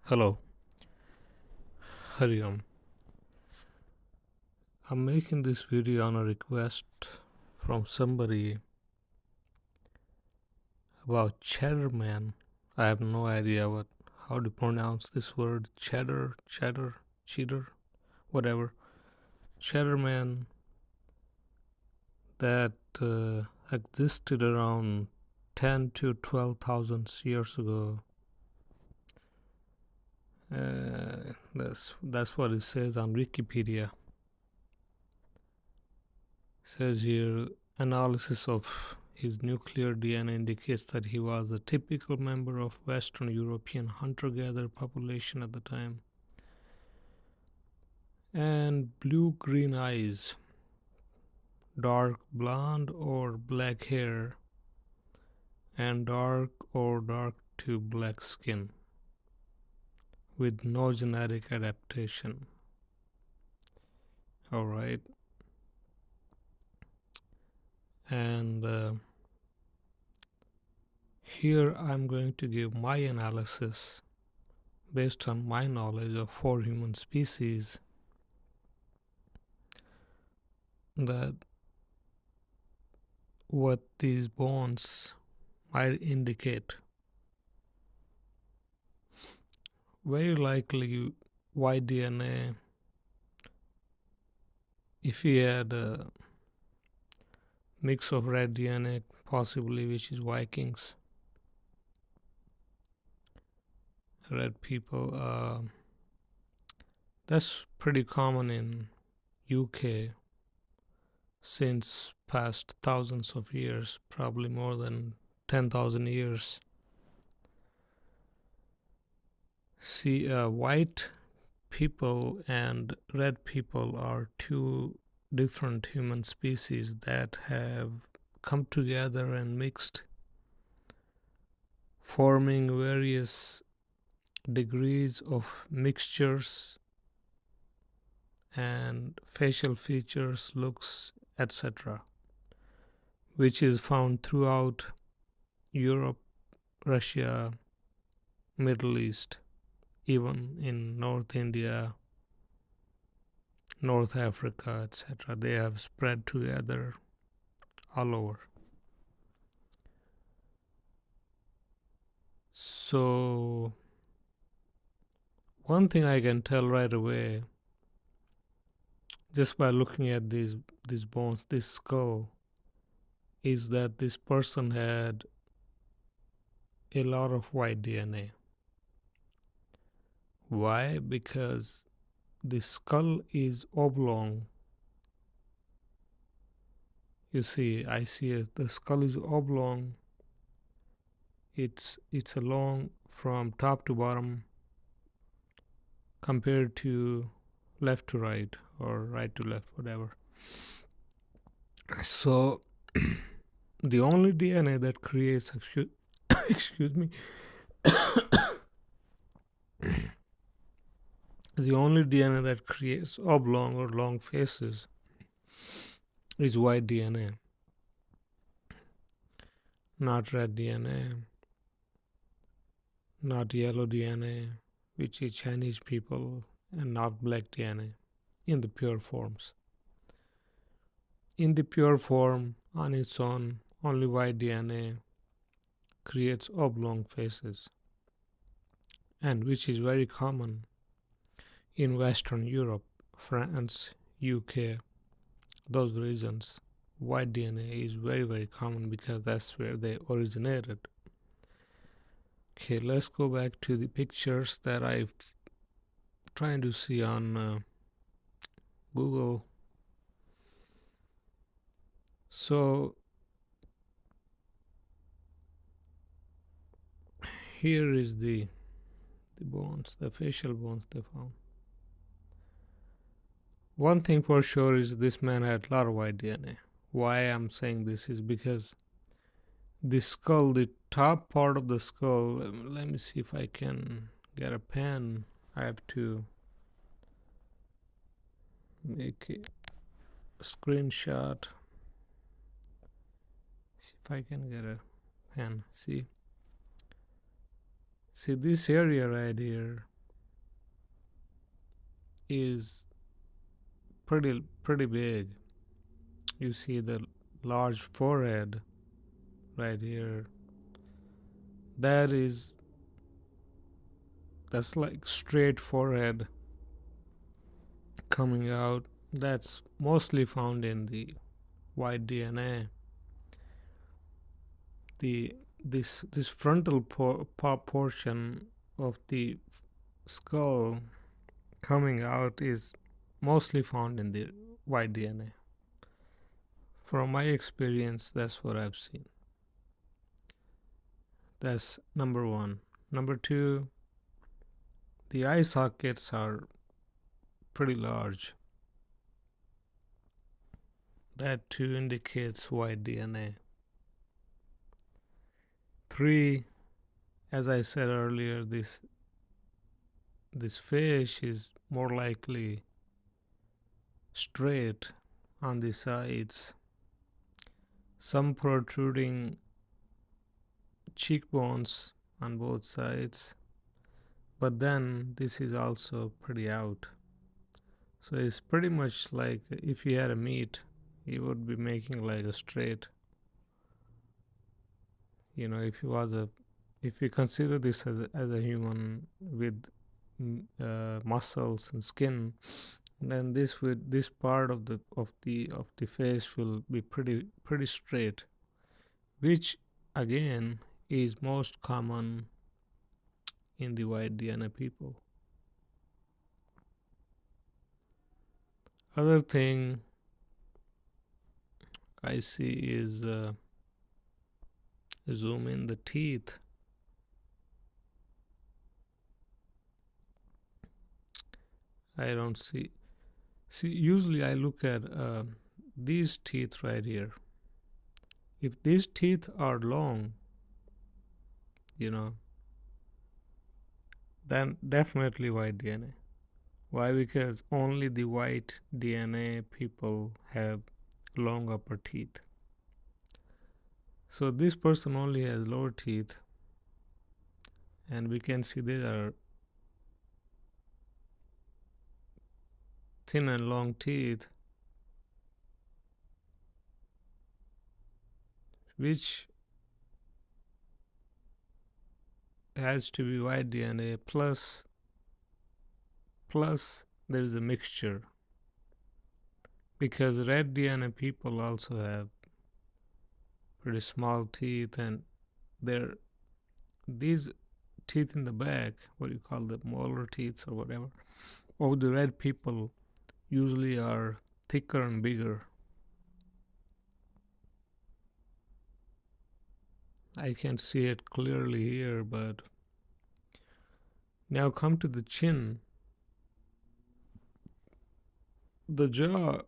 Hello, Hariam. I'm making this video on a request from somebody about Cheddar Man. I have no idea how to pronounce this word. Cheddar, whatever. Cheddar Man that existed around 10 to 12,000 years ago. That's what it says on Wikipedia. Says here, analysis of his nuclear DNA indicates that he was a typical member of Western European hunter-gatherer population at the time. And blue-green eyes, dark blonde or black hair, and dark or dark to black skin, with no genetic adaptation. Alright. And here I'm going to give my analysis based on my knowledge of 4 human species that what these bones might indicate. Very likely white DNA, if you had a mix of red DNA, possibly, which is Vikings, red people, that's pretty common in UK since past thousands of years, probably more than 10,000 years. See, white people and red people are two different human species that have come together and mixed, forming various degrees of mixtures and facial features, looks, etc., which is found throughout Europe, Russia, Middle East, even in North India, North Africa, etc. They have spread together all over. So, one thing I can tell right away, just by looking at these bones, this skull, is that this person had a lot of white DNA. Why? Because the skull is oblong. You see, I see it. The skull is oblong. It's long from top to bottom compared to left to right or right to left, whatever. So the only DNA that creates excuse me the only DNA that creates oblong or long faces is white DNA, not red DNA, not yellow DNA, which is Chinese people, and not black DNA in the pure forms. In the pure form, on its own, only white DNA creates oblong faces, and which is very common in Western Europe, France, UK, those regions. White DNA is very, very common because that's where they originated. Okay, let's go back to the pictures that I've trying to see on Google. So here is the bones, the facial bones they found. One thing for sure is this man had a lot of white DNA. Why I'm saying this is because the skull, the top part of the skull, let me see if I can get a pen. I have to make a screenshot. See if I can get a pen. See this area right here, is pretty big. You see the large forehead right here. That is that's like straight forehead coming out. That's mostly found in the white DNA. The this frontal portion of the skull coming out is mostly found in the white DNA. From my experience, that's what I've seen. That's number one. Number two, the eye sockets are pretty large. That too indicates white DNA. Three, as I said earlier, this fish is more likely straight on the sides, some protruding cheekbones on both sides, but then this is also pretty out. So it's pretty much like if you had a meat, you would be making like a straight. If you consider this as a human with muscles and skin, then this part of the face will be pretty straight, which again is most common in the white DNA people. Other thing I see is zoom in the teeth. I don't see. See, usually I look at these teeth right here. If these teeth are long, you know, then definitely white DNA. Why? Because only the white DNA people have long upper teeth. So this person only has lower teeth, and we can see they are thin and long teeth, which has to be white DNA plus there is a mixture, because red DNA people also have pretty small teeth, and these teeth in the back, what do you call them, molar teeth or whatever, of the red people usually are thicker and bigger. I can see it clearly here, but now come to the chin. The jaw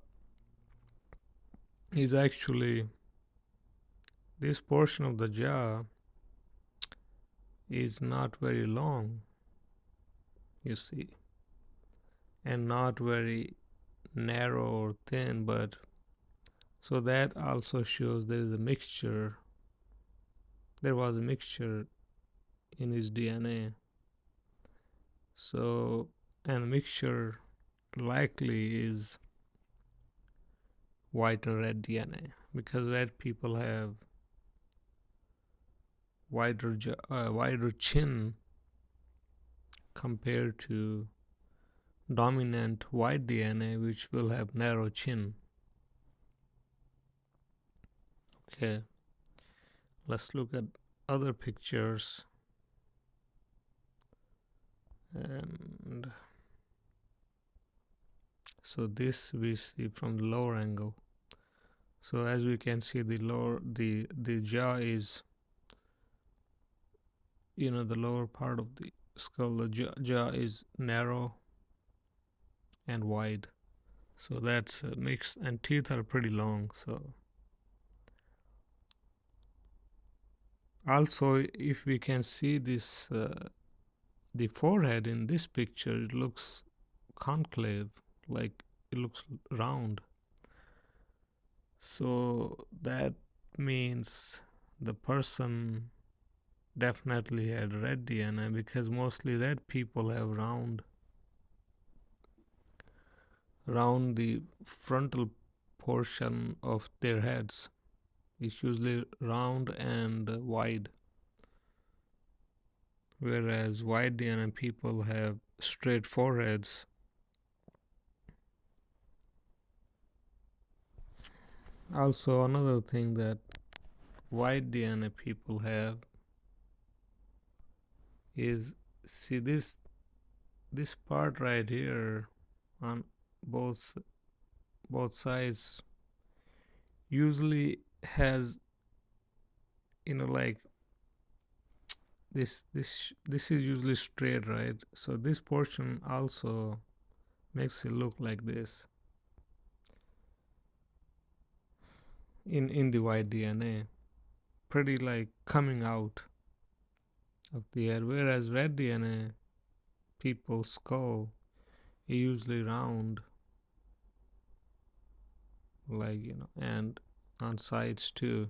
is actually, this portion of the jaw is not very long, you see, and not very narrow or thin, but so that also shows there is a mixture. There was a mixture in his DNA. So, and mixture likely is white and red DNA, because red people have wider chin compared to dominant white DNA, which will have narrow chin. Okay, let's look at other pictures. And so this we see from the lower angle. So as we can see, the jaw is, the lower part of the skull, the jaw is narrow and wide. So that's a mix, and teeth are pretty long. So also, if we can see this, the forehead in this picture, it looks concave, like it looks round. So that means the person definitely had red DNA, because mostly red people have round around the frontal portion of their heads. It's usually round and wide, whereas white DNA people have straight foreheads. Also, another thing that white DNA people have is, see this part right here on both both sides usually has, like this is usually straight, right? So this portion also makes it look like this in the white DNA, pretty like coming out of the air, whereas red DNA people's skull is usually round, like, and on sides too.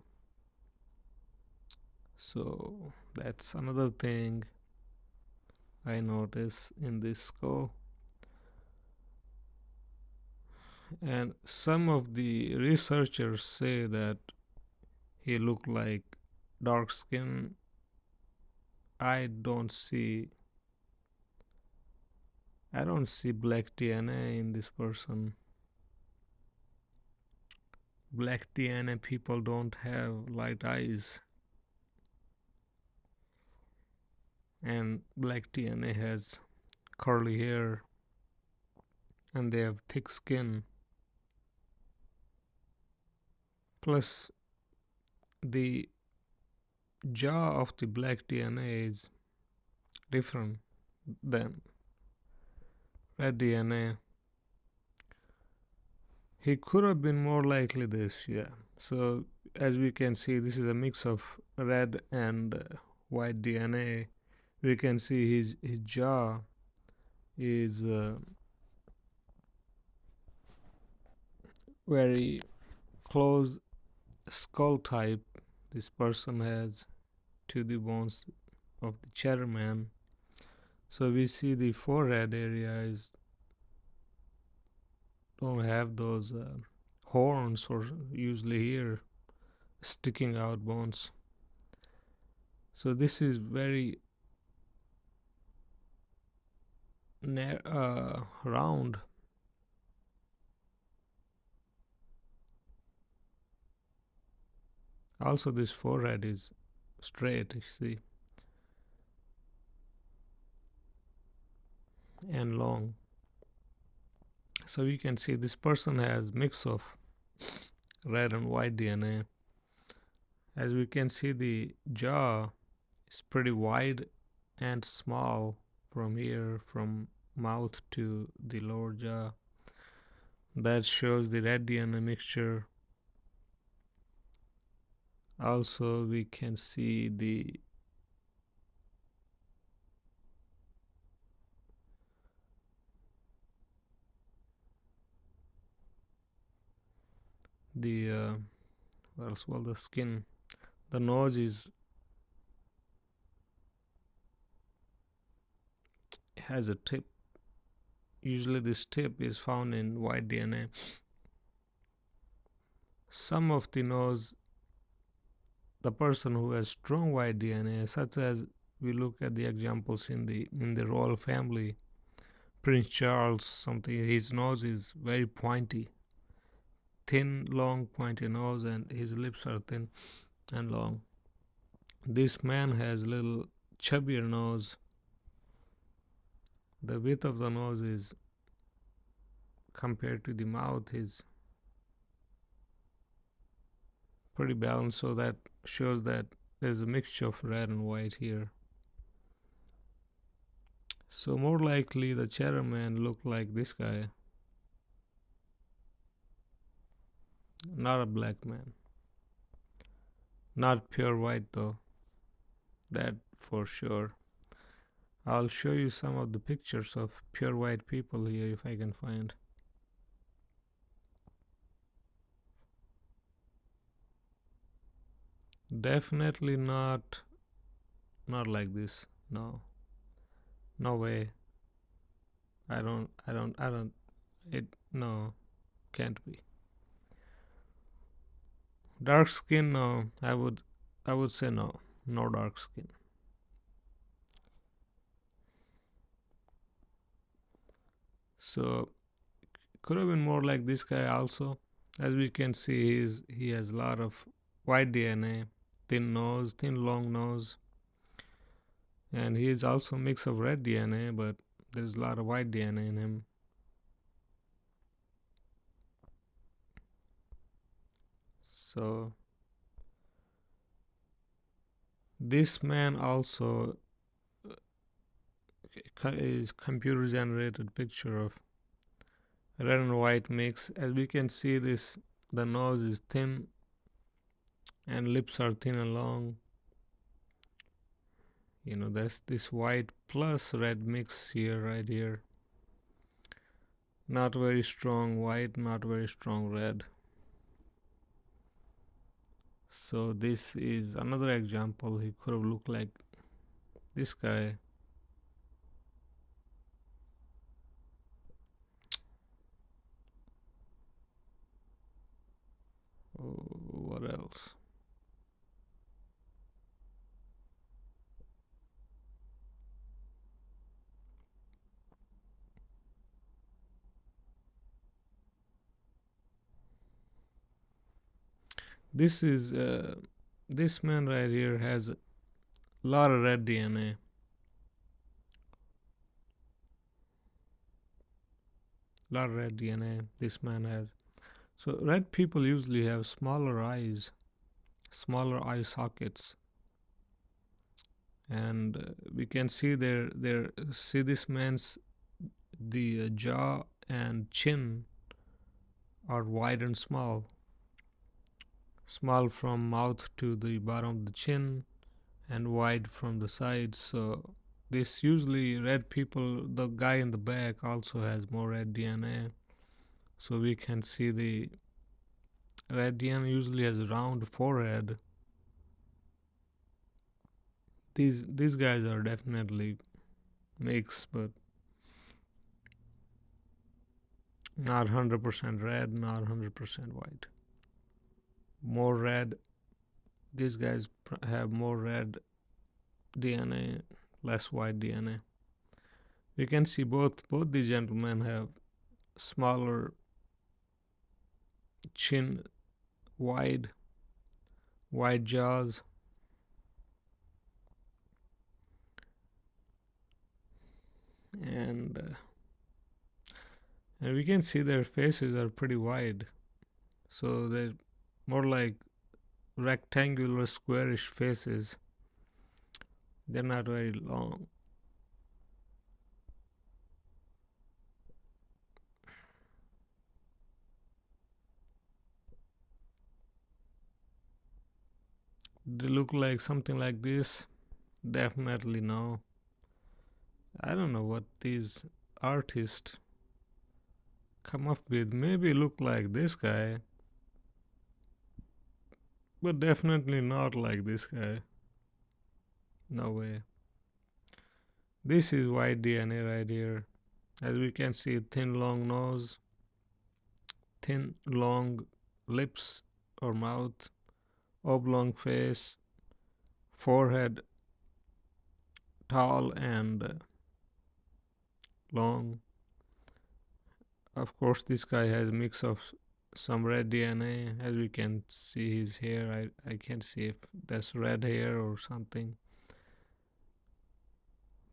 So that's another thing I notice in this skull. And some of the researchers say that he looked like dark skin. I don't see black DNA in this person. Black DNA people don't have light eyes, and black DNA has curly hair, and they have thick skin. Plus, the jaw of the black DNA is different than red DNA. He could have been more likely this, yeah. So, as we can see, this is a mix of red and white DNA. We can see his jaw is very close skull type this person has to the bones of the Cheddar Man. So we see the forehead area is don't have those horns or usually here sticking out bones. So this is very round. Also, this forehead is straight, you see, and long. So we can see this person has mix of red and white DNA. As we can see, the jaw is pretty wide and small from here, from mouth to the lower jaw. That shows the red DNA mixture. Also, we can see the well, the skin. The nose is has a tip. Usually, this tip is found in white DNA. Some of the nose, the person who has strong white DNA, such as we look at the examples in the royal family, Prince Charles, something, his nose is very pointy, thin, long, pointy nose, and his lips are thin and long. This man has little chubbier nose. The width of the nose is compared to the mouth is pretty balanced, so that shows that there's a mixture of red and white here. So more likely the Cheddar Man looked like this guy, not a black man. Not pure white though, that for sure. I'll show you some of the pictures of pure white people here if I can find. Definitely not like this. No. No way. I don't It no, can't be. Dark skin, no. I would say no. No dark skin. So could have been more like this guy also. As we can see, he has a lot of white DNA, thin nose, thin long nose, and he is also a mix of red DNA, but there's a lot of white DNA in him. So this man also is computer generated picture of red and white mix. As we can see, this the nose is thin and lips are thin and long. There's this white plus red mix here, right here. Not very strong white, not very strong red. So this is another example. He could have looked like this guy. Oh, what else? This is this man right here has a lot of red DNA. Lot of red DNA this man has. So red people usually have smaller eyes, smaller eye sockets, and we can see their see this man's the jaw and chin are wide and small, small from mouth to the bottom of the chin, and wide from the sides. So this usually red people, the guy in the back also has more red DNA. So we can see the red DNA usually has a round forehead. These guys are definitely mixed, but not 100% red, not 100% white. More red. These guys have more red DNA, less white DNA. We can see both these gentlemen have smaller chin, wide jaws, and and we can see their faces are pretty wide, so they're more like rectangular, squarish faces. They're not very long. They look like something like this? Definitely no. I don't know what these artists come up with. Maybe look like this guy, but definitely not like this guy. No way. This is white DNA right here. As we can see, thin long nose, thin long lips or mouth, oblong face, forehead tall and long. Of course, this guy has a mix of some red DNA. As we can see his hair, I can't see if that's red hair or something,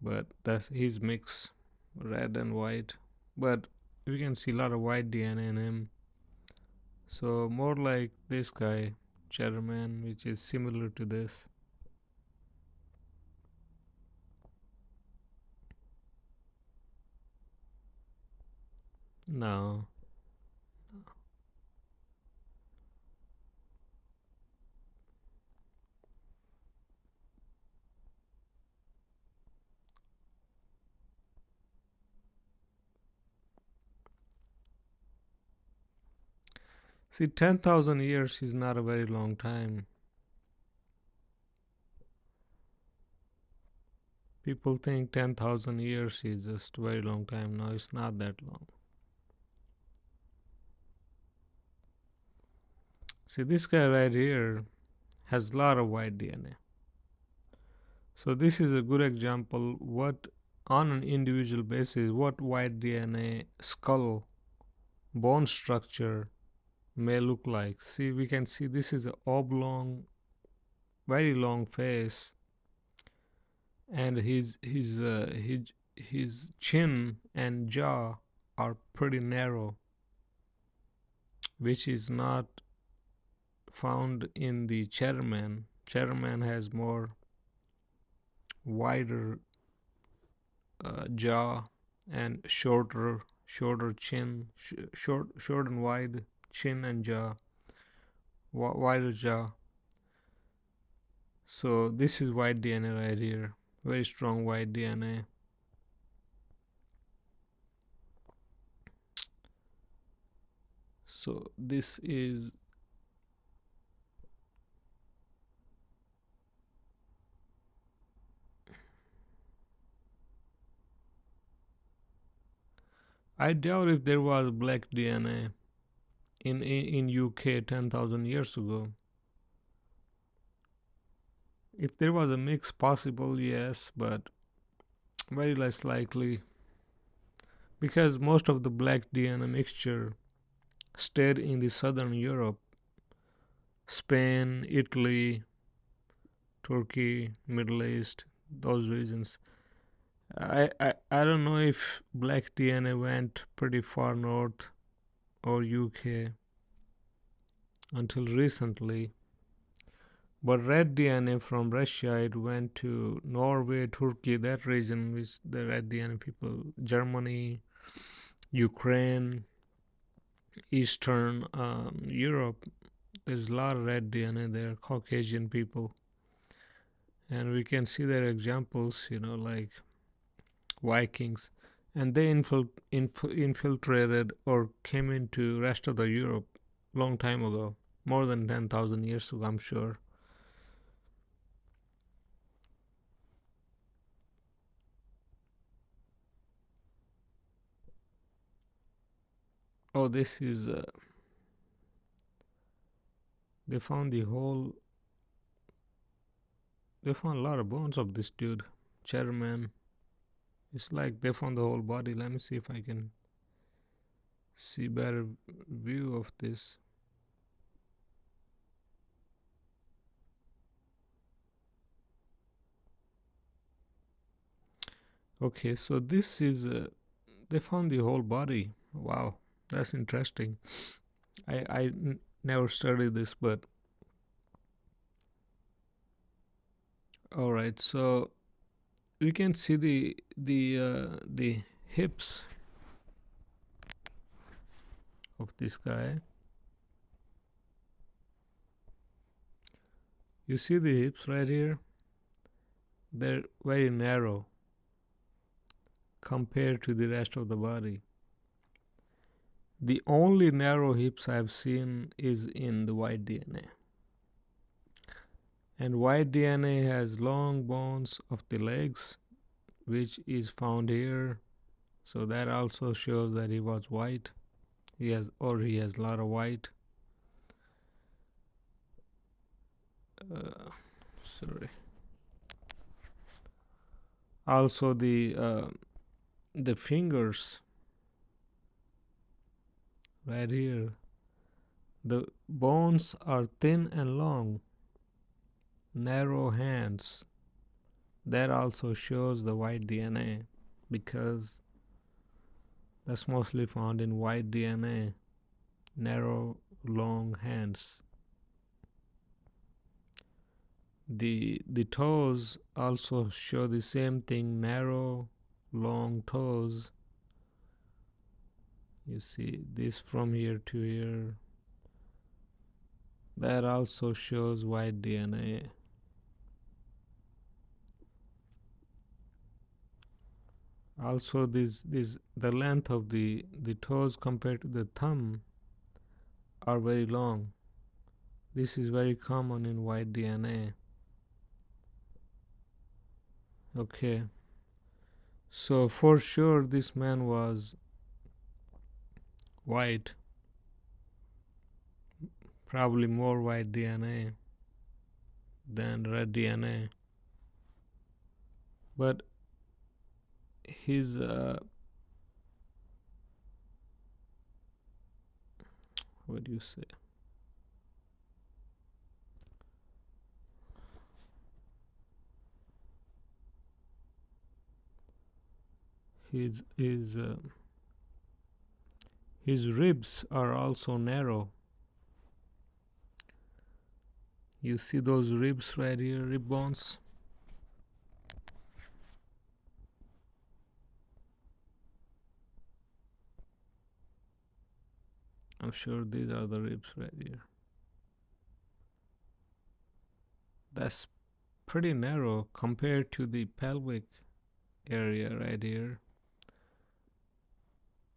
but that's his mix, red and white. But we can see a lot of white DNA in him. So more like this guy, Cheddar Man, which is similar to this. No. See, 10,000 years is not a very long time. People think 10,000 years is just a very long time. No, it's not that long. See, this guy right here has a lot of white DNA. So this is a good example what on an individual basis what white DNA skull bone structure may look like. See, we can see this is a oblong, very long face, and his chin and jaw are pretty narrow, which is not found in the Cheddar Man. Cheddar Man has more wider jaw and shorter chin, short and wide chin and jaw, wider jaw. So this is white DNA right here, very strong white DNA. So this is I doubt if there was black DNA in UK 10,000 years ago. If there was a mix possible, yes, but very less likely because most of the black DNA mixture stayed in the southern Europe, Spain, Italy, Turkey, Middle East, those regions. I don't know if black DNA went pretty far north or UK until recently. But red DNA from Russia, it went to Norway, Turkey, that region, which the red DNA people, Germany, Ukraine, Eastern Europe. There's a lot of red DNA there, Caucasian people. And we can see their examples, like Vikings. And they infiltrated or came into rest of the Europe long time ago, more than 10,000 years ago, I'm sure. Oh, this is they found the whole. They found a lot of bones of this dude, Cheddar Man. It's like they found the whole body. Let me see if I can see better view of this. Okay, so this is they found the whole body. Wow, that's interesting. I never studied this, but all right. So we can see the hips of this guy. You see the hips right here? They're very narrow compared to the rest of the body. The only narrow hips I've seen is in the white DNA. And white DNA has long bones of the legs, which is found here. So that also shows that he was white. He has a lot of white. Sorry. Also the fingers right here. The bones are thin and long, narrow hands. That also shows the white DNA because that's mostly found in white DNA. Narrow, long hands. The toes also show the same thing, narrow, long toes. You see this from here to here. That also shows white DNA. Also this the length of the toes compared to the thumb are very long. This is very common in white DNA. Okay. So for sure this man was white. probably more white DNA than red DNA. But his what do you say? His his uh, his ribs are also narrow. You see those ribs right here, rib bones? I'm sure these are the ribs right here. That's pretty narrow compared to the pelvic area right here.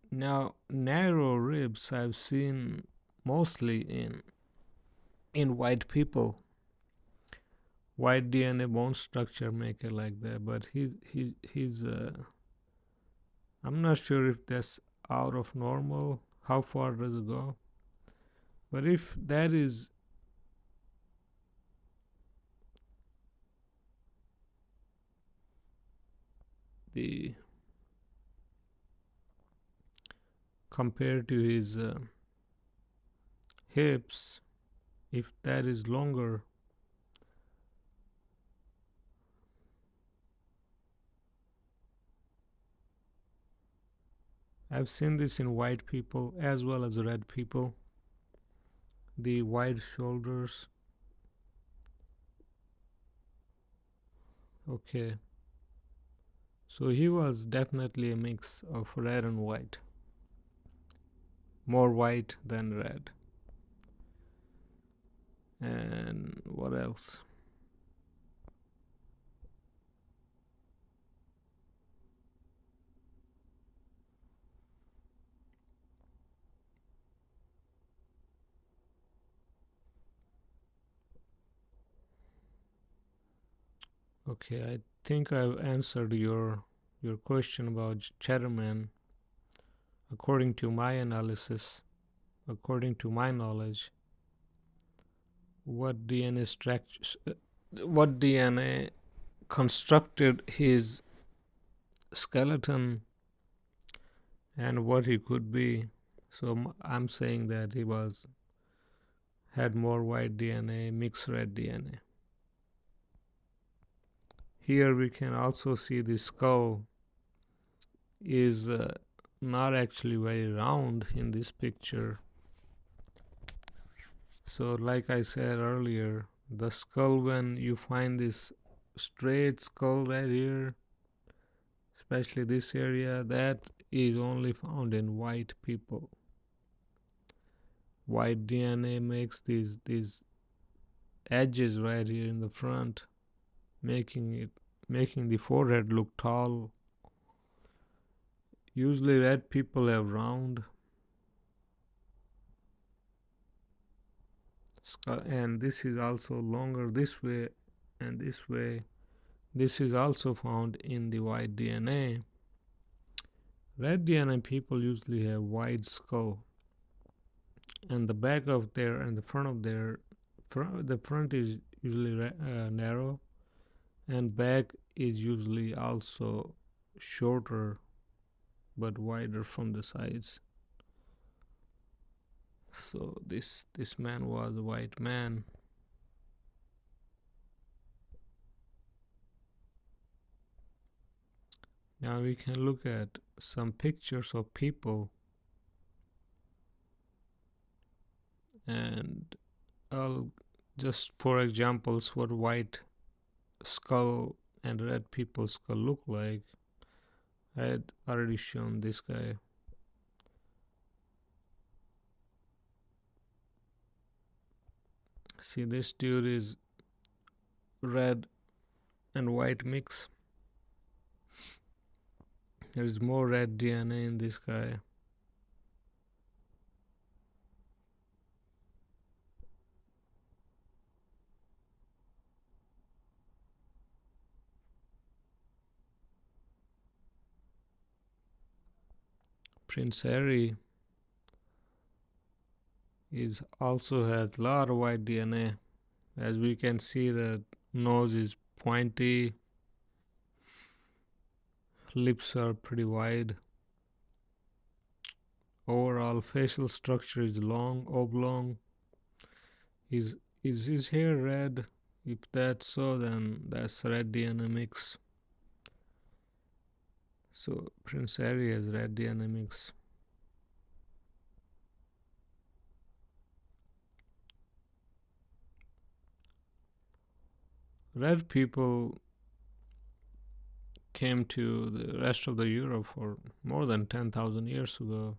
Now, narrow ribs I've seen mostly in white people. White DNA bone structure make it like that, but he's I'm not sure if that's out of normal. How far does it go? But if that is the compared to his hips, if that is longer, I've seen this in white people as well as red people. The wide shoulders. Okay. So he was definitely a mix of red and white. More white than red. And what else? Okay, I think I've answered your question about Cheddar Man. According to my analysis, according to my knowledge, what DNA what DNA constructed his skeleton and what he could be. So I'm saying that he was had more white DNA, mixed red DNA. Here we can also see the skull is not actually very round in this picture. So like I said earlier, the skull, when you find this straight skull right here, especially this area, that is only found in white people. White DNA makes these edges right here in the front, making the forehead look tall. Usually red people have round skull, and this is also longer this way and this way. This is also found in the white DNA. Red DNA people usually have wide skull, and the back of their and the front of their the front is usually narrow, and back is usually also shorter but wider from the sides. So this man was a white man. Now we can look at some pictures of people, and I'll just for examples what white skull and red people skull look like. I had already shown this guy. See, this dude is red and white mix. There's more red DNA in this guy. Prince Harry is also has a lot of white DNA. As we can see, the nose is pointy, lips are pretty wide. Overall facial structure is long, oblong. Is is his hair red? If that's so, then that's red DNA mix. So Prince Harry has red DNA mix. Red people came to the rest of the Europe for more than 10,000 years ago.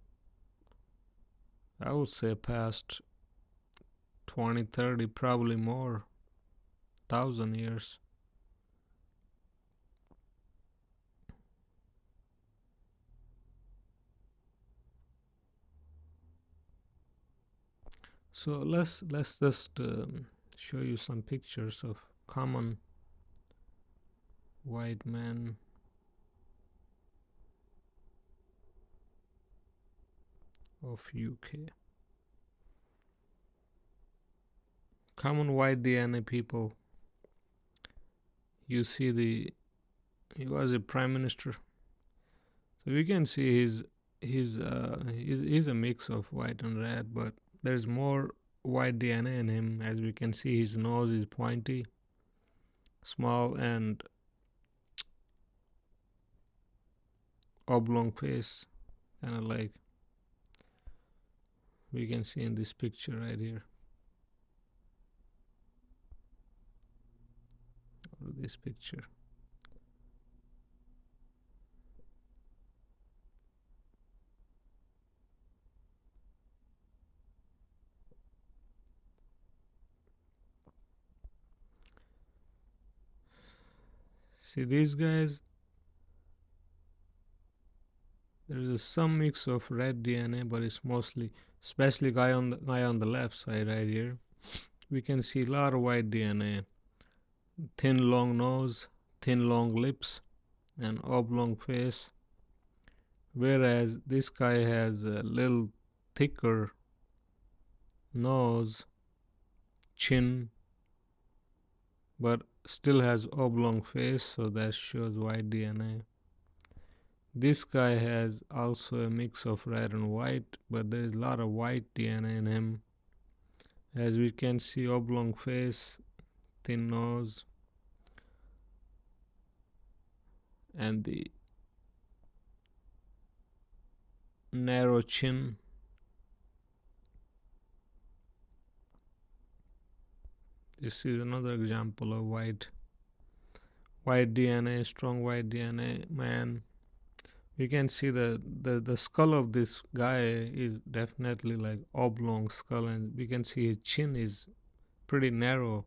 I would say past 20, 30, probably more, 1,000 years. So let's just show you some pictures of common white men of UK. Common white DNA people. You see he was a prime minister. So we can see he's a mix of white and red, but there's more white DNA in him. As we can see, his nose is pointy, small, and oblong face, kind of like we can see in this picture right here, or this picture. See these guys? There is some mix of red DNA, but it's mostly, especially guy on the left side right here. We can see a lot of white DNA. Thin long nose, thin long lips, and oblong face. Whereas this guy has a little thicker nose, chin, but still has oblong face, so that shows white DNA. This guy has also a mix of red and white, but there is a lot of white DNA in him. As we can see, oblong face, thin nose, and the narrow chin. This is another example of white DNA, strong white DNA man. We can see the skull of this guy is definitely like oblong skull, and we can see his chin is pretty narrow.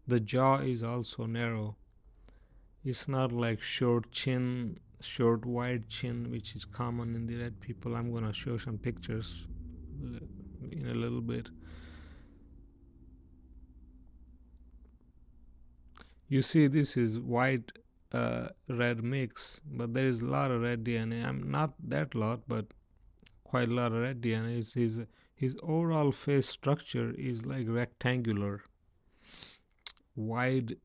The jaw is also narrow. It's not like short chin, short wide chin, which is common in the red people. I'm gonna show some pictures in a little bit. You see, this is white red mix, but there is a lot of red DNA. I'm not that lot, but quite a lot of red DNA. His overall face structure is like rectangular, wide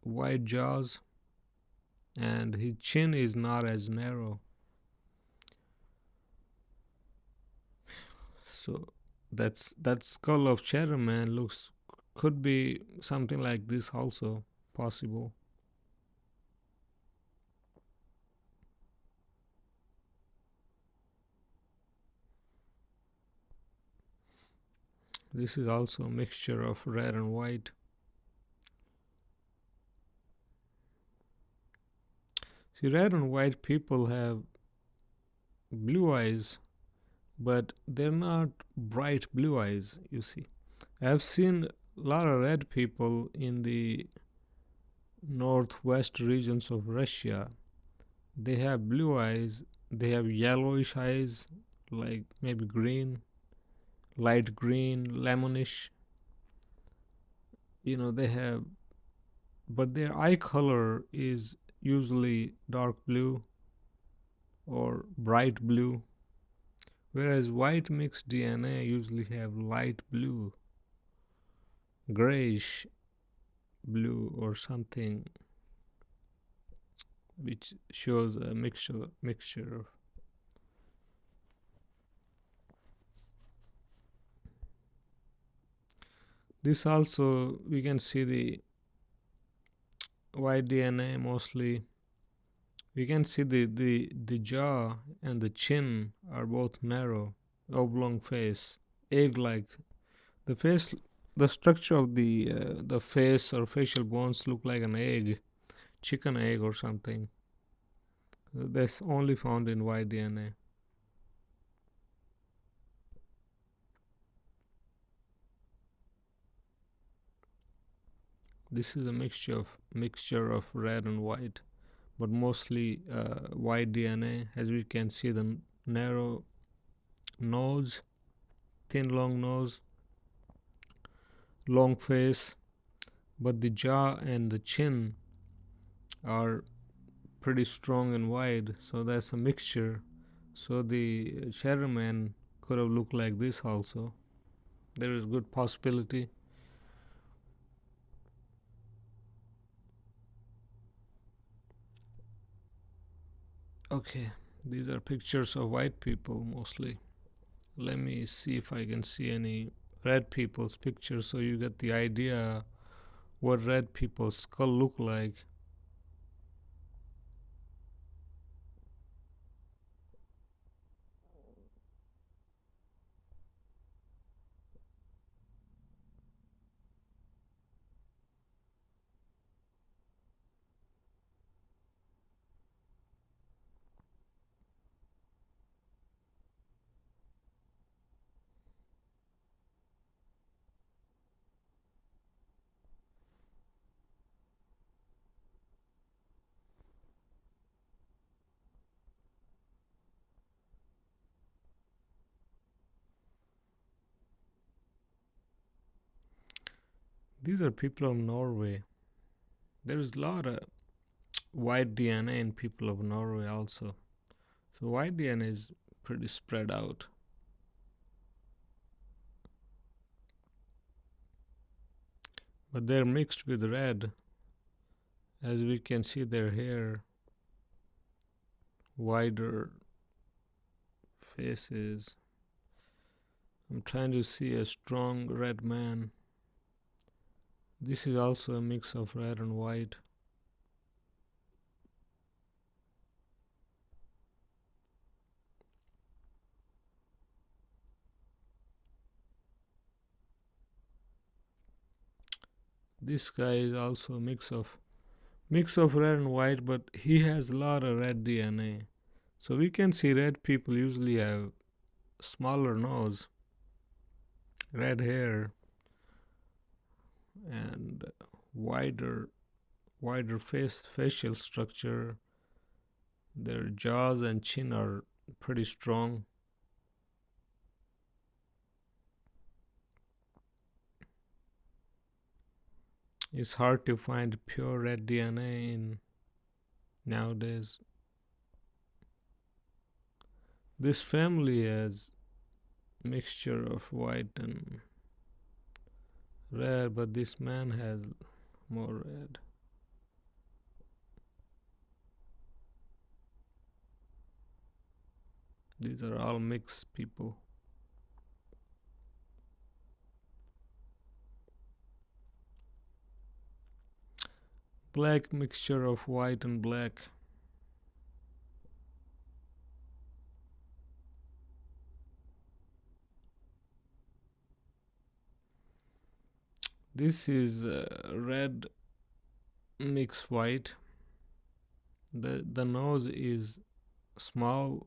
wide jaws, and his chin is not as narrow. So that skull of Cheddar Man looks, could be something like this also possible. This is also a mixture of red and white. See, red and white people have blue eyes, but they're not bright blue eyes, you see. I've seen a lot of red people in the northwest regions of Russia. They have blue eyes, they have yellowish eyes, like maybe green, light green, lemonish. They have, but their eye color is usually dark blue or bright blue, whereas white mixed DNA usually have light blue, grayish blue, or something which shows a mixture of. This also we can see the white DNA mostly. We can see the jaw and the chin are both narrow, oblong face, egg-like. The face, the structure of the face or facial bones look like an egg, chicken egg or something. That's only found in white DNA. This is a mixture of red and white, but mostly white DNA. As we can see, the narrow nose, thin long nose, long face, but the jaw and the chin are pretty strong and wide, so that's a mixture. So the Cheddar Man could have looked like this also. There is good possibility. Okay, these are pictures of white people mostly. Let me see if I can see any red people's pictures so you get the idea what red people's skull look like. These are people of Norway. There is a lot of white DNA in people of Norway also. So white DNA is pretty spread out. But they're mixed with red. As we can see their hair, wider faces. I'm trying to see a strong red man. This is also a mix of red and white. This guy is also a mix of red and white, but he has a lot of red DNA. So we can see red people usually have smaller nose, red hair, and wider facial structure. Their jaws and chin are pretty strong. It's hard to find pure red DNA in nowadays. This family has mixture of white and red, but this man has more red. These are all mixed people. Black mixture of white and black. This is red mixed white. The nose is small,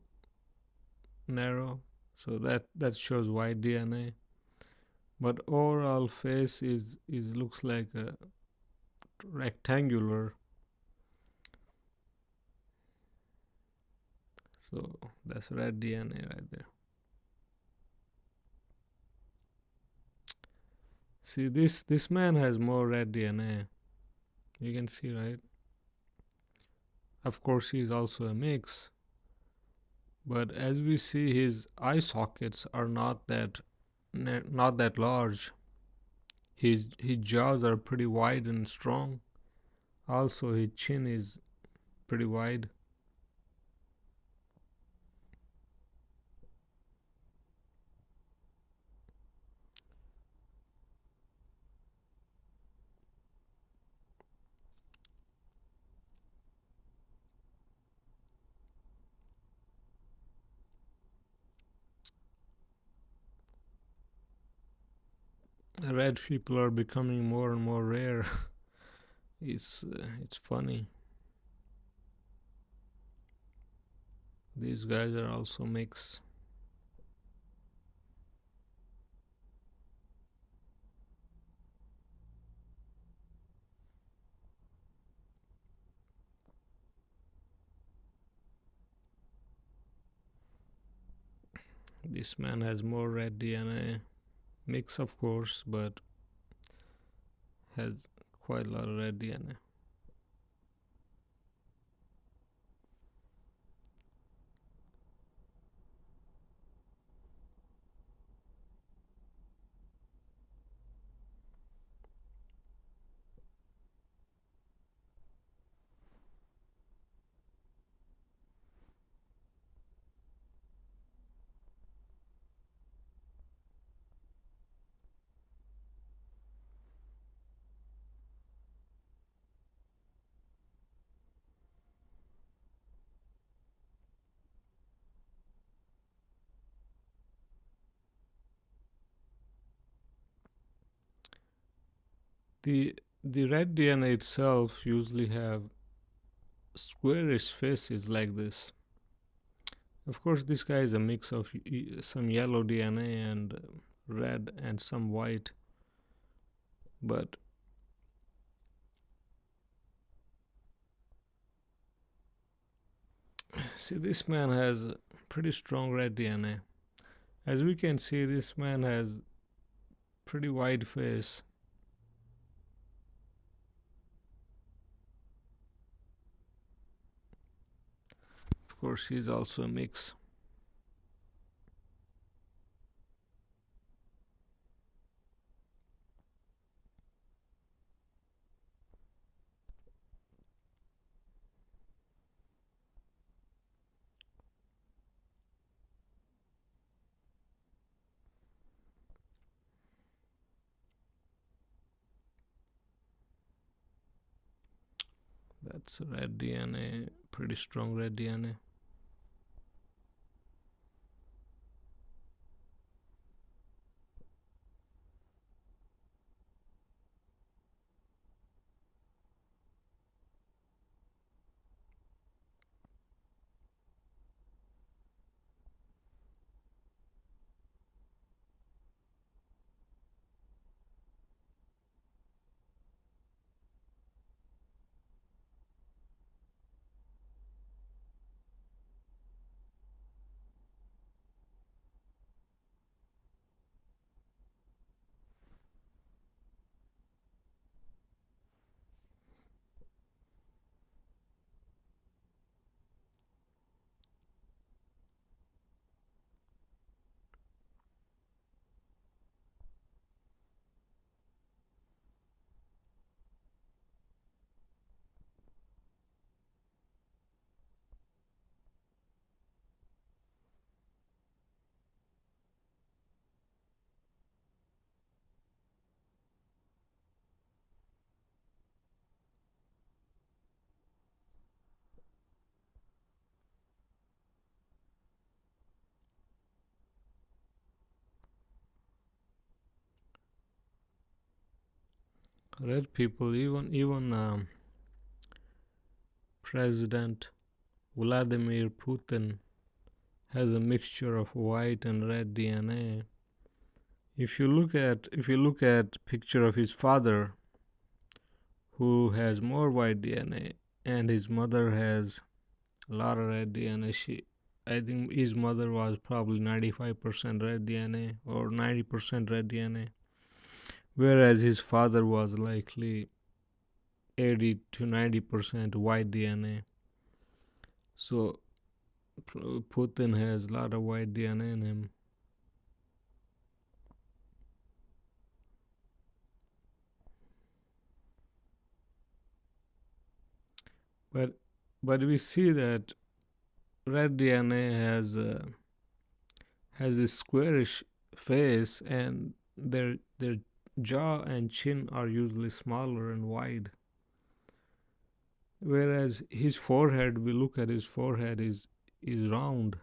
narrow, so that shows white DNA. But overall face is looks like a rectangular. So that's red DNA right there. See, this man has more red DNA. You can see, right? Of course, he's also a mix, But as we see, his eye sockets are not that large. His jaws are pretty wide and strong. Also, his chin is pretty wide. Red people are becoming more and more rare. It's funny. These guys are also mixed. This man has more red DNA. Mix, of course, but has quite a lot of red DNA. The red DNA itself usually have squarish faces like this. Of course, this guy is a mix of some yellow DNA and red and some white. But see, this man has pretty strong red DNA. As we can see, this man has pretty wide face. Of course, he's also a mix. That's red DNA, pretty strong red DNA. Red people, even President Vladimir Putin has a mixture of white and red DNA. If you look at picture of his father, who has more white DNA, and his mother has a lot of red DNA. I think his mother was probably 95% red DNA or 90% red DNA, whereas his father was likely 80 to 90% white DNA. So Putin has a lot of white DNA in him. But we see that red DNA has a squarish face, and their jaw and chin are usually smaller and wide. Whereas his forehead, we look at his forehead, is round,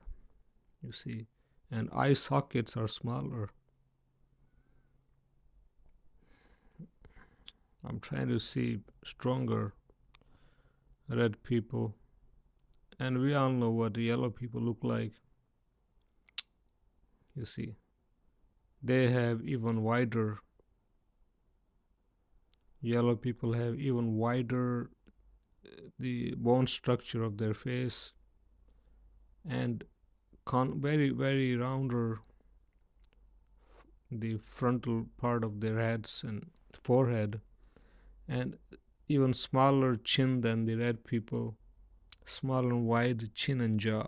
you see, and eye sockets are smaller. I'm trying to see stronger red people, and we all know what yellow people look like. You see, they have even wider. Yellow people have even wider the bone structure of their face, and very rounder the frontal part of their heads and forehead, and even smaller chin than the red people, small and wide chin and jaw.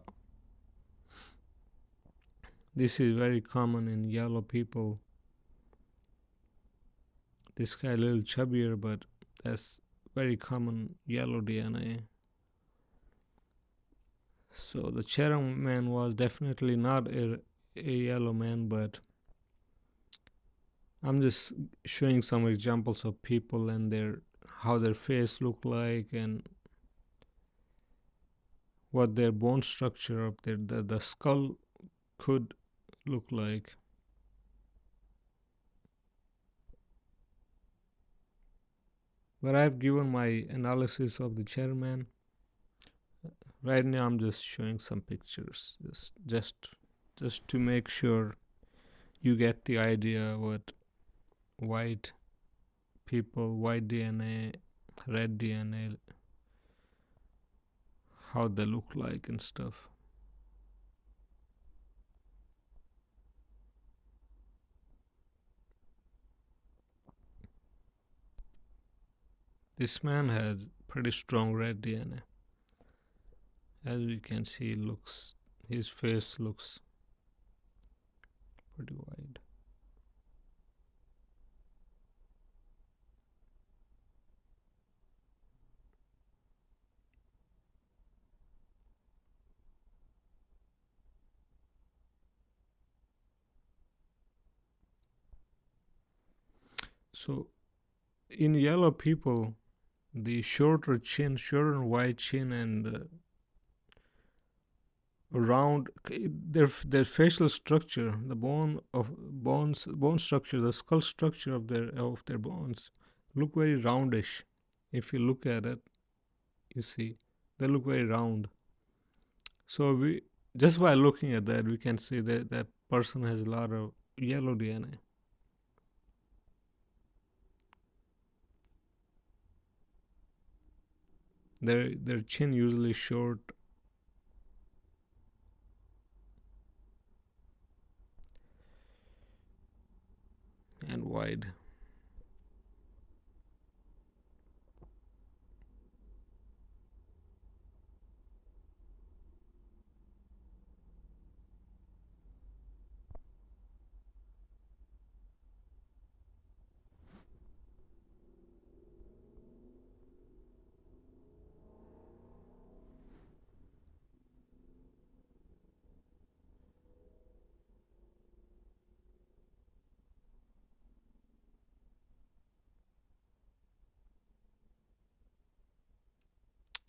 This is very common in yellow people. This guy a little chubbier, but that's very common yellow DNA. So the Cheddar Man was definitely not a yellow man, but I'm just showing some examples of people and their how their face look like and what their bone structure of the skull could look like. But I've given my analysis of the chairman. Right now I'm just showing some pictures, just to make sure you get the idea what white people, white DNA, red DNA, how they look like and stuff. This man has pretty strong red DNA. As we can see, his face looks pretty wide. So in yellow people, the shorter and wide chin, and round their facial structure, the bone structure, the skull structure of their bones look very roundish. If you look at it, you see they look very round. So we just by looking at that, we can see that that person has a lot of yellow DNA. Their chin usually short and wide.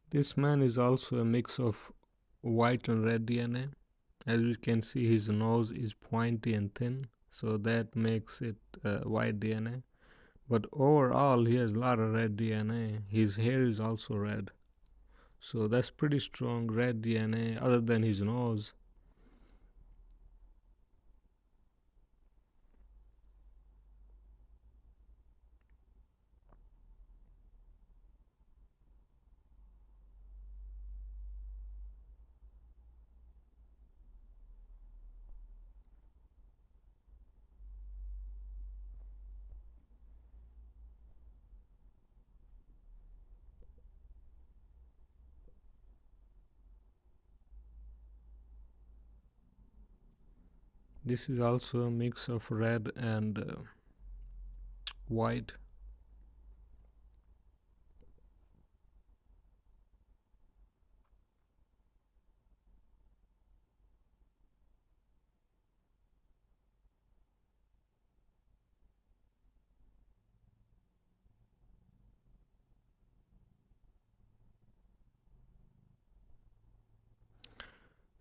This man is also a mix of white and red DNA. As we can see, his nose is pointy and thin, so that makes it white DNA. But overall, he has a lot of red DNA. His hair is also red, so that's pretty strong red DNA, other than his nose. This is also a mix of red and white.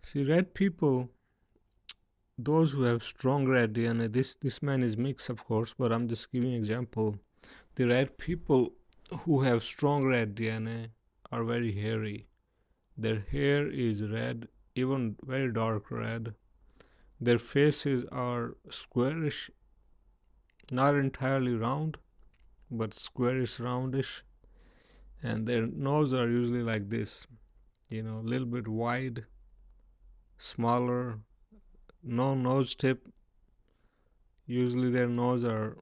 See, red people, those who have strong red DNA, this man is mixed, of course, but I'm just giving an example. The red people who have strong red DNA are very hairy. Their hair is red, even very dark red. Their faces are squarish, not entirely round, but squarish, roundish. And their nose are usually like this, a little bit wide, smaller, no nose tip. Usually their nose are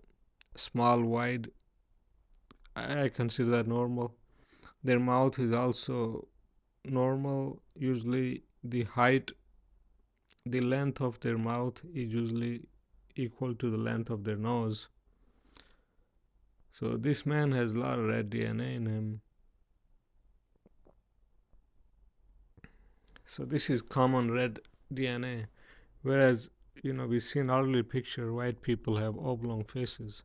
small, wide. I consider that normal. Their mouth is also normal. Usually the length of their mouth is usually equal to the length of their nose. So this man has a lot of red DNA in him. So this is common red DNA. Whereas, we see in early picture, white people have oblong faces.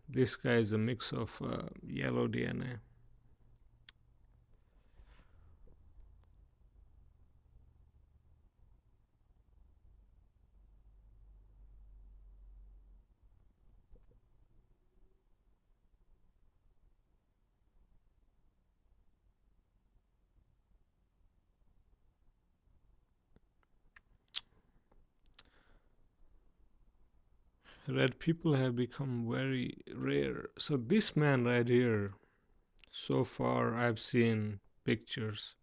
This guy is a mix of yellow DNA. Red people have become very rare. So this man right here, so far I've seen pictures.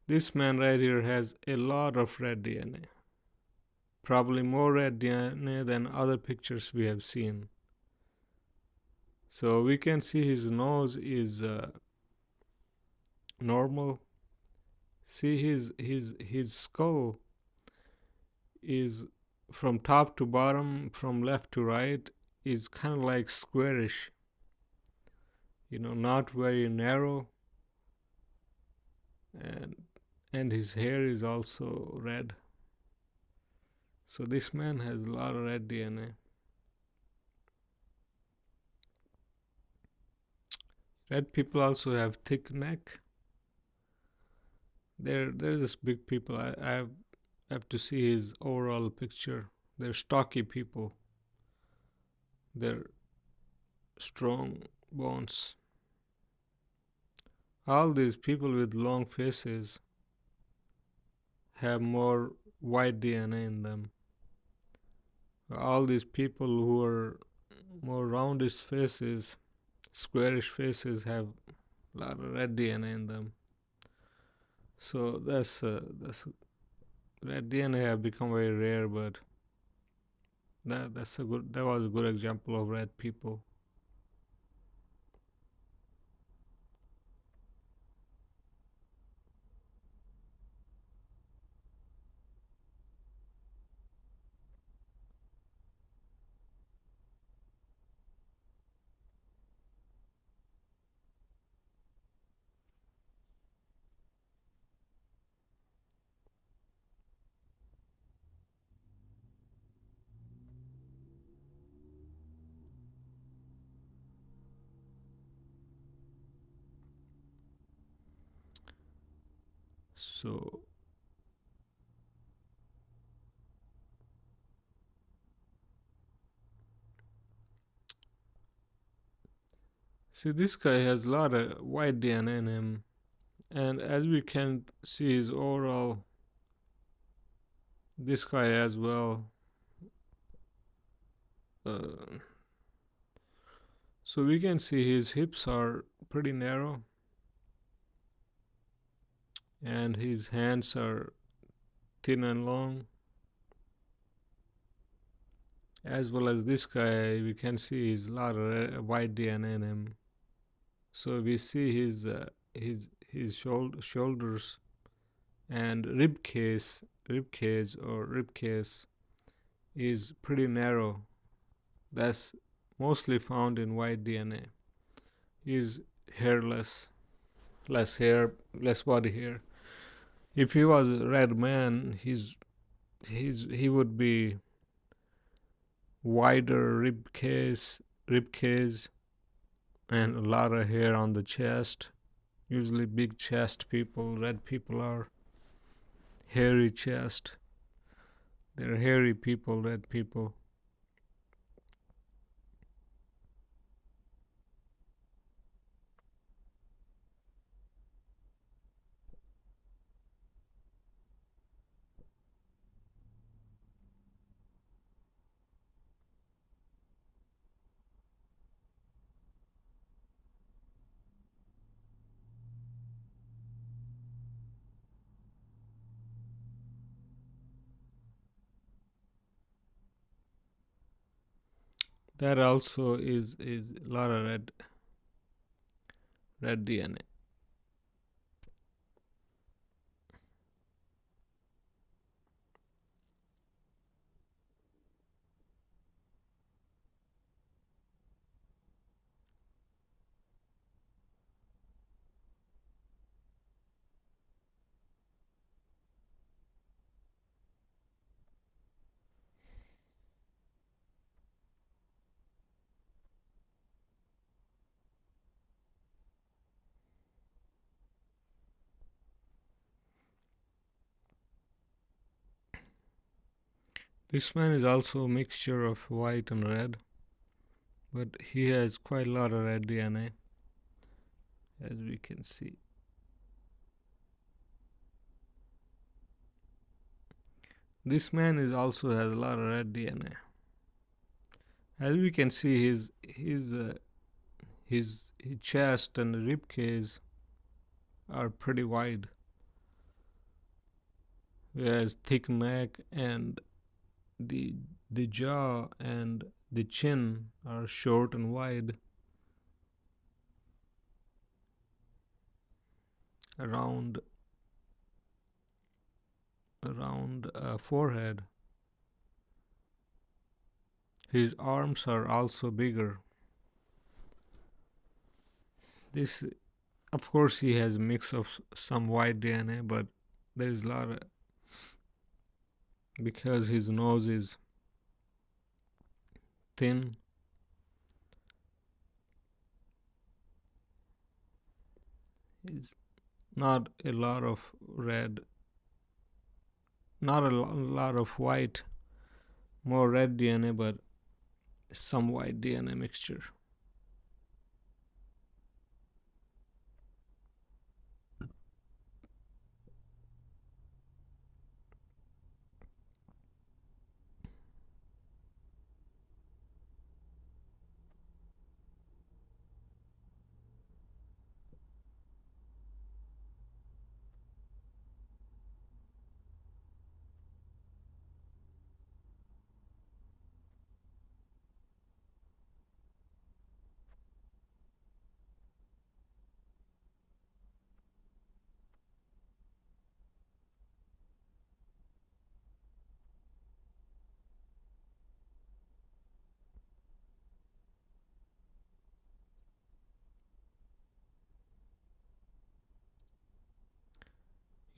This man right here has a lot of red DNA. Probably more red DNA than other pictures we have seen. So we can see his nose is normal. See his skull is from top to bottom, from left to right, is kind of like squarish. Not very narrow, and his hair is also red. So this man has a lot of red DNA. Red people also have thick neck. There's this big people. I have to see his overall picture. They're stocky people. They're strong bones. All these people with long faces have more white DNA in them. All these people who are more roundish faces, squarish faces, have a lot of red DNA in them. So that's red DNA have become very rare, but that was a good example of red people. So see, this guy has a lot of white DNA in him, and as we can see his overall, this guy as well. So we can see his hips are pretty narrow, and his hands are thin and long. As well as this guy, we can see his lot of white DNA in him. So we see his shoulders and rib case is pretty narrow. That's mostly found in white DNA. Is hairless, less hair, less body hair. If he was a red man, he would be wider rib case, and a lot of hair on the chest. Usually, big chest people, red people are hairy chest. They're hairy people, red people. That also is a lot of red DNA. This man is also a mixture of white and red, but he has quite a lot of red DNA, as we can see. This man is also has a lot of red DNA. As we can see, his chest and rib cage are pretty wide, whereas thick neck and the the jaw and the chin are short and wide around forehead. His arms are also bigger. This, of course, he has a mix of some white DNA, but there is a lot of, because his nose is thin. Is not a lot of red, not a lot of white, more red DNA, but some white DNA mixture.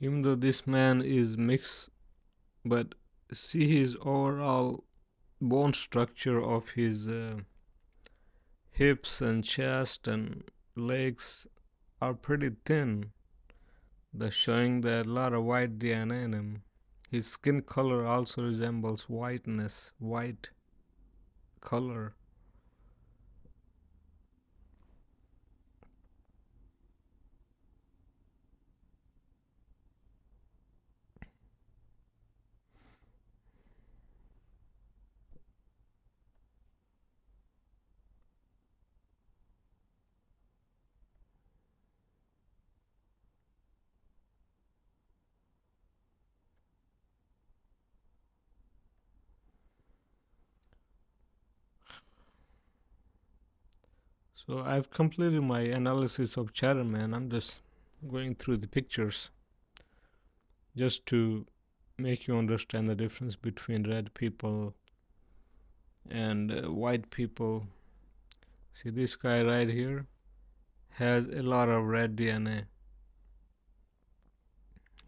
Even though this man is mixed, but see his overall bone structure of his hips and chest and legs are pretty thin. Thus showing that a lot of white DNA in him. His skin color also resembles white color. So I've completed my analysis of Cheddar Man. I'm just going through the pictures. just to make you understand the difference between red people and white people. See, this guy right here has a lot of red DNA.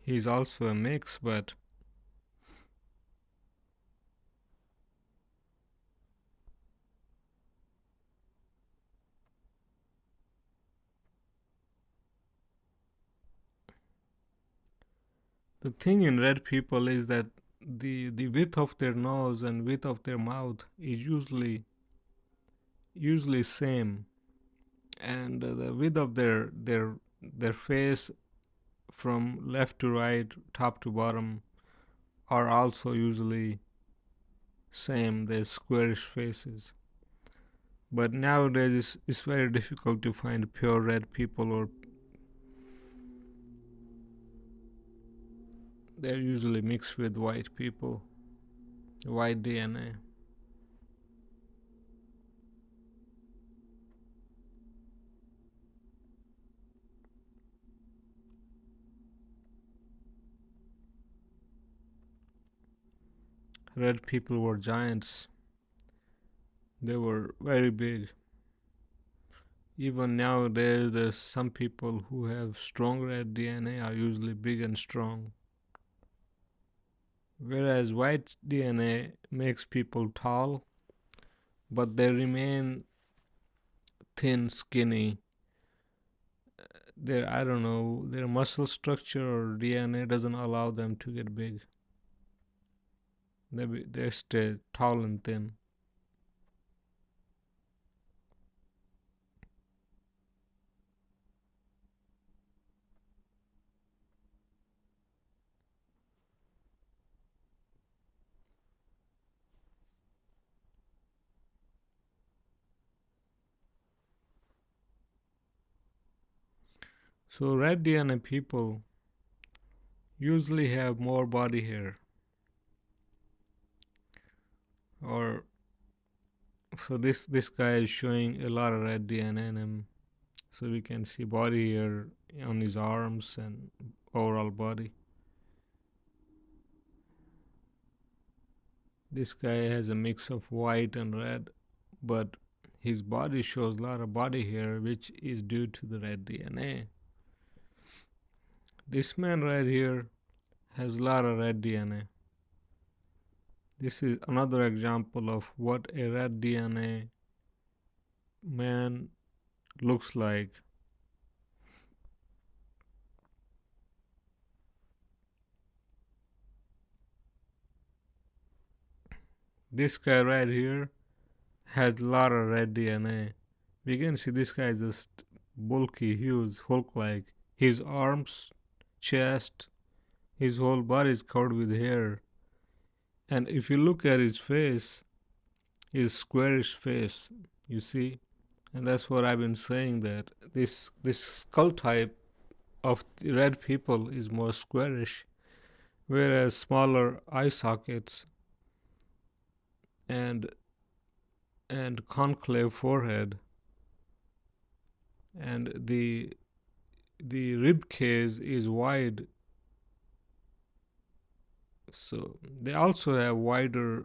He's also a mix, but the thing in red people is that the width of their nose and width of their mouth is usually same, and the width of their face from left to right, top to bottom, are also usually same. They're squarish faces. But nowadays it's very difficult to find pure red people, or they're usually mixed with white people, white DNA. Red people were giants. They were very big. Even nowadays, there's some people who have strong red DNA are usually big and strong. Whereas white DNA makes people tall, but they remain thin, skinny. Their, I don't know, their muscle structure or DNA doesn't allow them to get big. They stay tall and thin. So red DNA people usually have more body hair, or so this guy is showing a lot of red DNA in him. So we can see body hair on his arms and overall body. This guy has a mix of white and red, but his body shows a lot of body hair, which is due to the red DNA. This man right here has a lot of red DNA. This is another example of what a red DNA man looks like. This guy right here has a lot of red DNA. We can see this guy is just bulky, huge, Hulk-like. His arms, chest, his whole body is covered with hair. And if you look at his face, his squarish face, you see, and that's what I've been saying, that this skull type of the red people is more squarish, whereas smaller eye sockets and concave forehead and the rib cage is wide, so they also have wider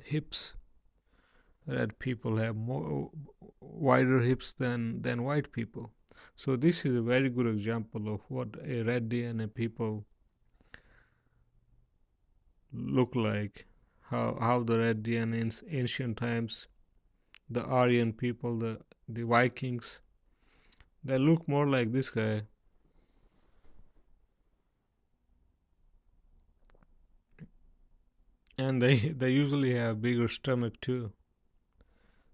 hips. Red people have more wider hips than white people. So this is a very good example of what a red DNA people look like. How the red DNA in ancient times, the Aryan people, the Vikings, they look more like this guy. And they usually have bigger stomach too.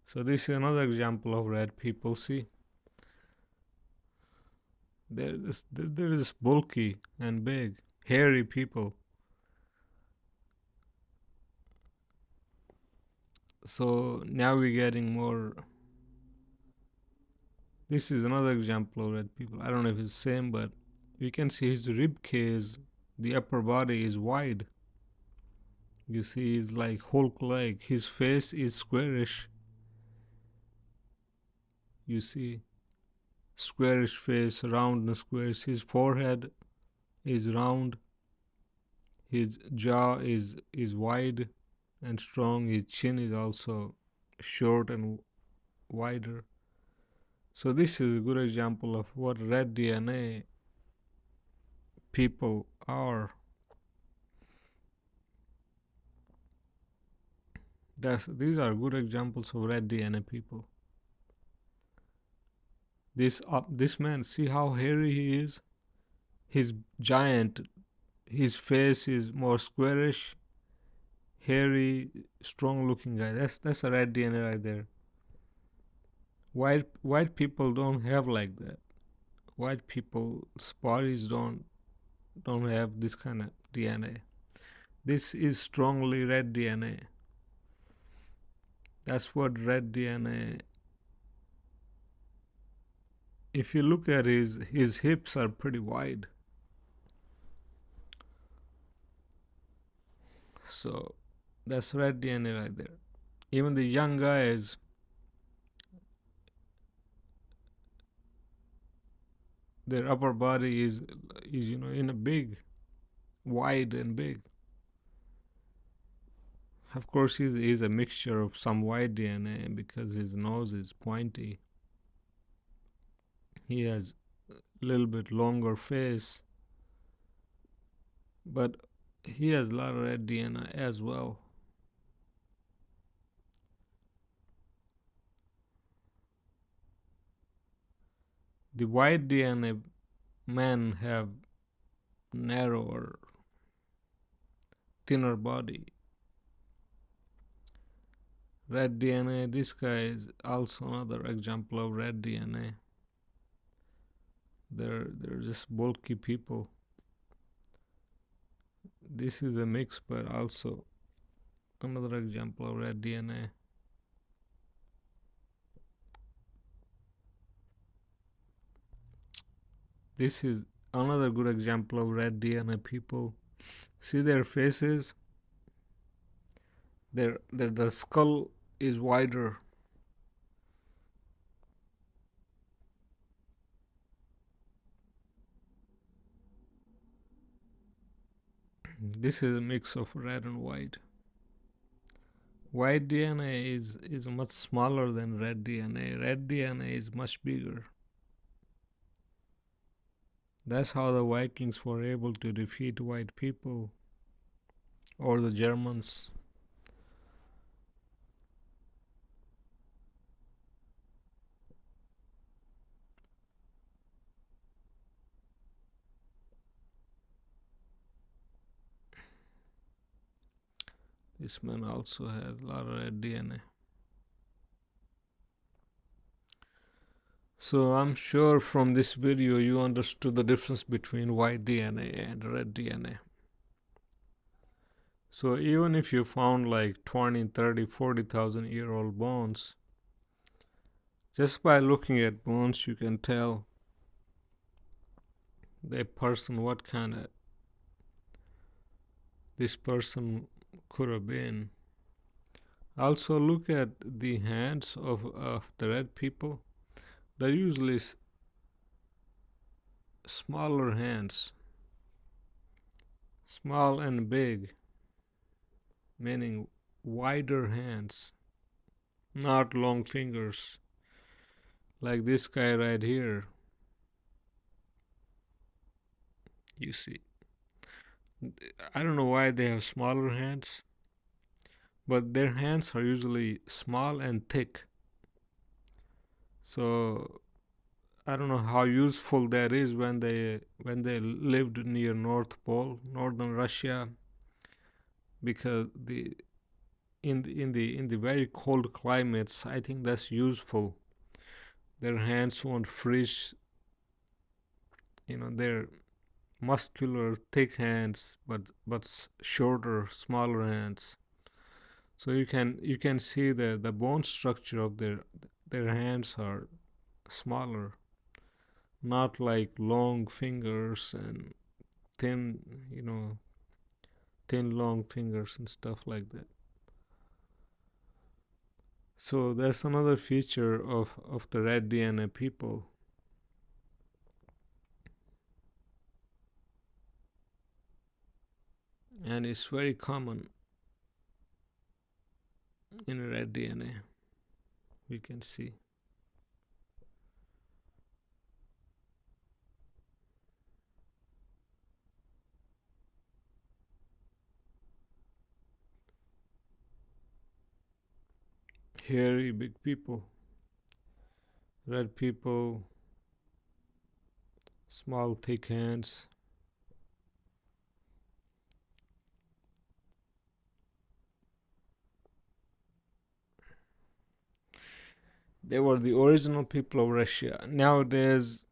So this is another example of red people. See, they're just bulky and big, hairy people. So now we're getting more. This is another example of red people. I don't know if it's the same, but you can see his rib cage, the upper body is wide. You see, he's like Hulk-like. His face is squarish. You see, squarish face, round and squarish. His forehead is round, his jaw is wide and strong, his chin is also short and wider. So this is a good example of what red DNA people are. These are good examples of red DNA people. This man, see how hairy he is? He's giant. His face is more squarish, hairy, strong-looking guy. That's a red DNA right there. White people don't have like that. White people's bodies don't have this kind of DNA. This is strongly red DNA. That's what red DNA. If you look at his hips are pretty wide. So that's red DNA right there. Even the young guys, their upper body is in a big, wide and big. Of course, he's a mixture of some white DNA because his nose is pointy. He has a little bit longer face, but he has a lot of red DNA as well. The white DNA men have narrower, thinner body. Red DNA, this guy is also another example of red DNA. They're just bulky people. This is a mix, but also another example of red DNA. This is another good example of red DNA people. See their faces? The skull is wider. This is a mix of red and white. White DNA is much smaller than red DNA. Red DNA is much bigger. That's how the Vikings were able to defeat white people or the Germans. This man also has a lot of red DNA. So I'm sure from this video you understood the difference between white DNA and red DNA. So even if you found like 20, 30, 40,000 year old bones, just by looking at bones you can tell the person what kind of this person could have been. Also look at the hands of the red people. They're usually smaller hands, small and big, meaning wider hands, not long fingers like this guy right here. You see, I don't know why they have smaller hands, but their hands are usually small and thick. So I don't know how useful that is when they lived near North Pole, northern Russia, because in the very cold climates, I think that's useful. Their hands won't freeze. They're muscular, thick hands, but shorter, smaller hands. So you can see the bone structure of their hands are smaller, not like long fingers and thin, thin long fingers and stuff like that. So that's another feature of the red DNA people. and it's very common in red DNA. We can see. Hairy, big people, red people, small, thick hands. They were the original people of Russia. Nowadays,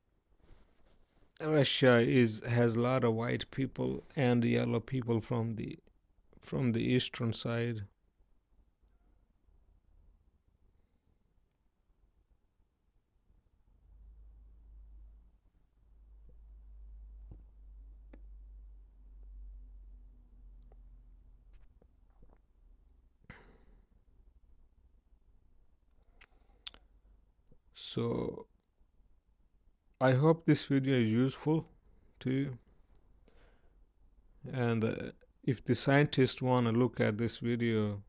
Russia has a lot of white people and yellow people from the eastern side. So I hope this video is useful to you. And if the scientists want to look at this video,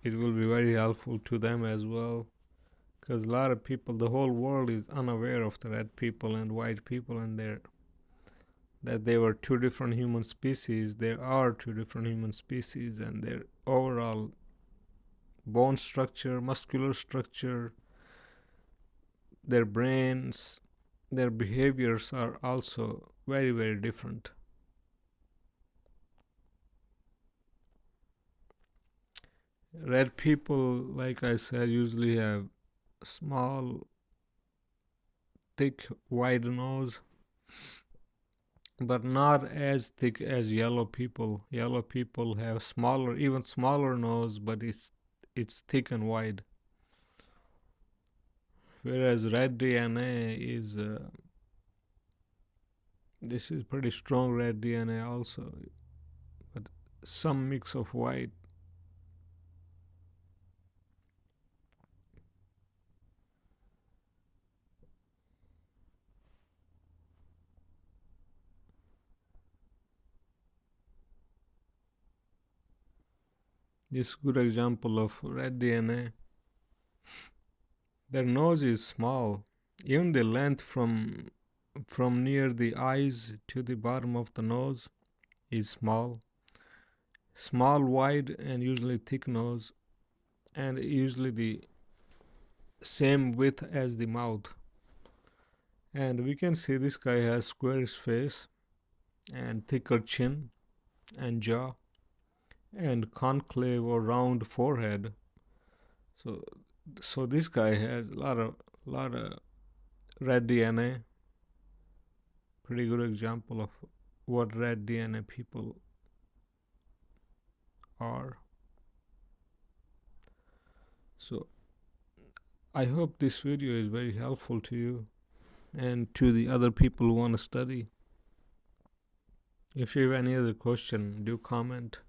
it will be very helpful to them as well. Because a lot of people, the whole world is unaware of the red people and white people, and that they were two different human species. There are two different human species, and their overall bone structure, muscular structure, their brains, their behaviors are also very, very different. Red people, like I said, usually have small, thick, wide nose, but not as thick as yellow people. Yellow people have smaller, even smaller nose, but it's thick and wide. Whereas red DNA is this is pretty strong red DNA also, but some mix of white. This is a good example of red DNA. Their nose is small. Even the length from near the eyes to the bottom of the nose is small. Small, wide, and usually thick nose, and usually the same width as the mouth. And we can see this guy has squarish face and thicker chin and jaw and concave or round forehead. So this guy has a lot of red DNA. Pretty good example of what red DNA people are. So I hope this video is very helpful to you and to the other people who want to study. If you have any other question, do comment.